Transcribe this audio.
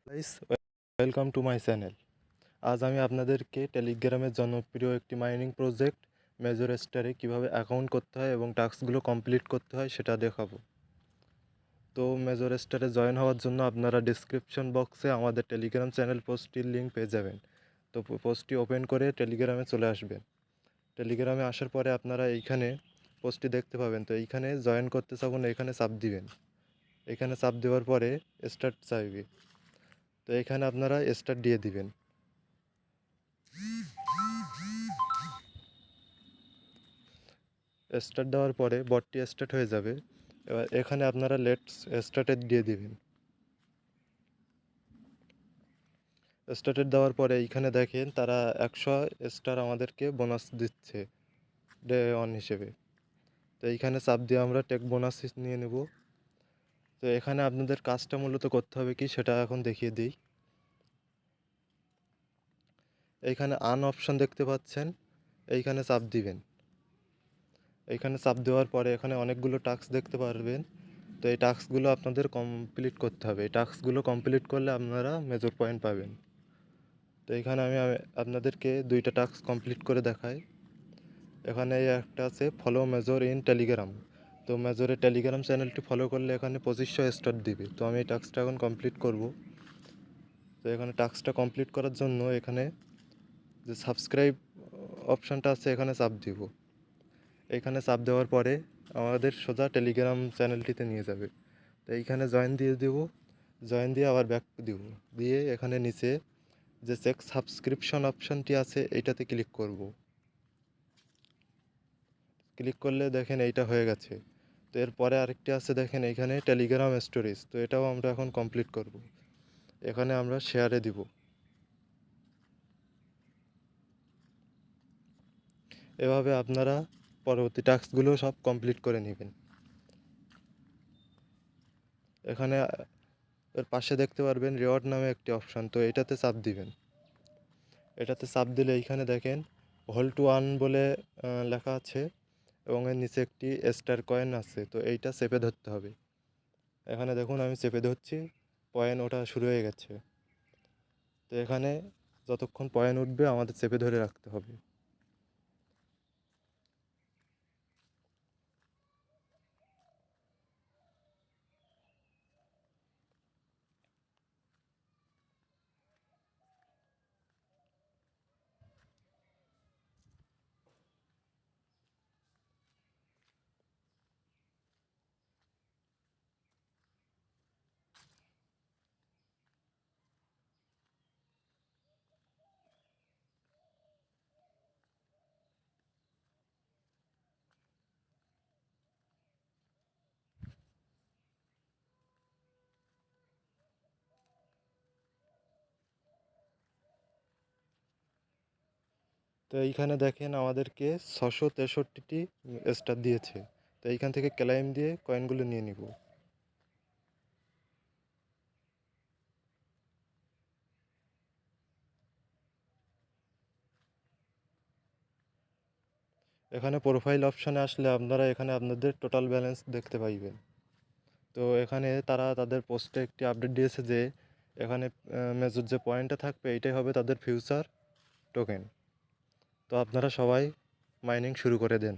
Guys, welcome to my channel. আজ আমি আপনাদেরকে টেলিগ্রামের জনপ্রিয় একটি মাইনিং প্রজেক্ট মেজর স্টারে কীভাবে অ্যাকাউন্ট করতে হয় এবং টাস্কগুলো কমপ্লিট করতে হয় সেটা দেখাবো। তো মেজর স্টারে জয়েন হওয়ার জন্য আপনারা ডিসক্রিপশন বক্সে আমাদের টেলিগ্রাম চ্যানেল পোস্টটির লিঙ্ক পেয়ে যাবেন। তো পোস্টটি ওপেন করে টেলিগ্রামে চলে আসবেন। টেলিগ্রামে আসার পরে আপনারা এইখানে পোস্টটি দেখতে পাবেন। তো এইখানে জয়েন করতে চাবেন, এখানে চাপ দিবেন। এখানে চাপ দেওয়ার পরে স্টার্ট চাইবে, তো এখানে আপনারা স্টার্ট দিয়ে দিবেন। স্টার্ট দেওয়ার পরে বটটি স্টার্ট হয়ে যাবে। এবার এখানে আপনারা লেটস স্টার্টেড দিয়ে দিবেন। স্টার্টেড দেওয়ার পরে এইখানে দেখেন তারা 100 স্টার আমাদেরকে বোনাস দিচ্ছে ডে ওয়ান হিসেবে। তো এইখানে চাপ দিয়ে আমরা টেক বোনাস নিয়ে নেব। তো এখানে আপনাদের কাজটা মূলত করতে হবে কি সেটা এখন দেখিয়ে দিই। এইখানে আন অপশন দেখতে পাচ্ছেন, এইখানে চাপ দিবেন। এইখানে চাপ দেওয়ার পরে এখানে অনেকগুলো টাস্ক দেখতে পারবেন। তো এই টাস্কগুলো আপনাদের কমপ্লিট করতে হবে। এই টাস্কগুলো কমপ্লিট করলে আপনারা মেজর পয়েন্ট পাবেন। তো এখানে আমি আপনাদেরকে দুইটা টাস্ক কমপ্লিট করে দেখাই। এখানে একটা আছে ফলো মেজর ইন টেলিগ্রাম। তো মেজরের টেলিগ্রাম চ্যানেলটি ফলো করলে এখানে 2500 স্টার দিবে। তো আমি এই টাস্কটা এখন কমপ্লিট করব। তো এখানে টাস্কটা কমপ্লিট করার জন্য এখানে যে সাবস্ক্রাইব অপশানটা আছে এখানে চাপ দিব। এখানে চাপ দেওয়ার পরে আমাদের সোজা টেলিগ্রাম চ্যানেলটিতে নিয়ে যাবে। তো এইখানে জয়েন দিয়ে দেব। জয়েন দিয়ে আবার ব্যাক দিব, দিয়ে এখানে নিচে যে চেক সাবস্ক্রিপশন অপশানটি আছে এইটাতে ক্লিক করব। ক্লিক করলে দেখেন এইটা হয়ে গেছে। তো এরপরে আরেকটি আছে দেখেন এইখানে টেলিগ্রাম স্টোরেজ। তো এটাও আমরা এখন কমপ্লিট করব। এখানে আমরা শেয়ারে দিব। এভাবে আপনারা পরবর্তী টাস্কগুলো সব কমপ্লিট করে নেবেন। এখানে এর পাশে দেখতে পারবেন রিওয়ার্ড নামে একটি অপশান, তো এটাতে চাপ দিবেন। এটাতে চাপ দিলে এইখানে দেখেন হোল টু ওয়ান বলে লেখা আছে এবং এর নিচে একটি স্টার কয়েন আছে। তো এইটা চেপে ধরতে হবে। এখানে দেখুন আমি চেপে ধরছি, পয়েন্ট ওঠা শুরু হয়ে গেছে। তো এখানে যতক্ষণ পয়েন্ট উঠবে আমাদের চেপে ধরে রাখতে হবে। তো এইখানে দেখেন আমাদেরকে 663টি স্টার দিয়েছে। তো এইখান থেকে ক্লাইম দিয়ে কয়েনগুলো নিয়ে নিব। এখানে প্রোফাইল অপশানে আসলে আপনারা এখানে আপনাদের টোটাল ব্যালেন্স দেখতে পাইবেন। তো এখানে তারা তাদের পোস্টে একটি আপডেট দিয়েছে যে এখানে মেজর যে পয়েন্টটা থাকবে এইটাই হবে তাদের ফিউচার টোকেন। তো আপনারা সবাই মাইনিং শুরু করে দেন।